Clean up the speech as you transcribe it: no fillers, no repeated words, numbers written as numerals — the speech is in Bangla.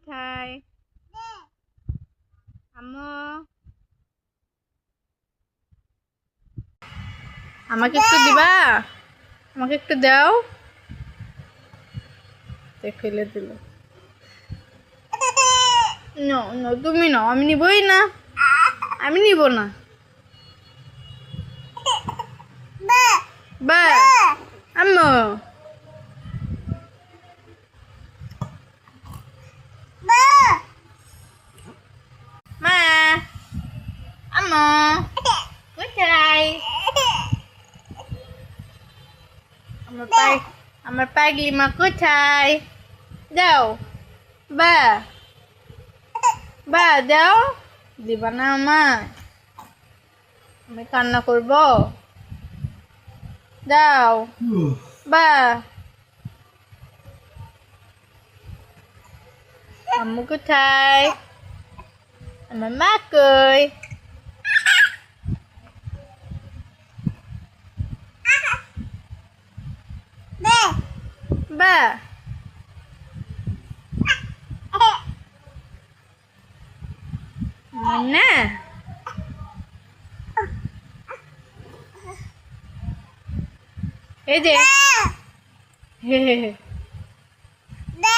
কোথায়? আম্মু আমাকে একটু দিবা, আমাকে একটু দাও। ফেলে দিল। তুমি নাও, আমি নিবই না, আমি নিব না। বা আম্মু মা, আম্মু কোথায়? আমার পাগলি মা কোথায়? দাও বা, দাও। দিবা না মা, আমি কান্না করব। দাও বা। আম্মু কোথায়? আমার মা কই? বা না, এই যে হে হে হে বা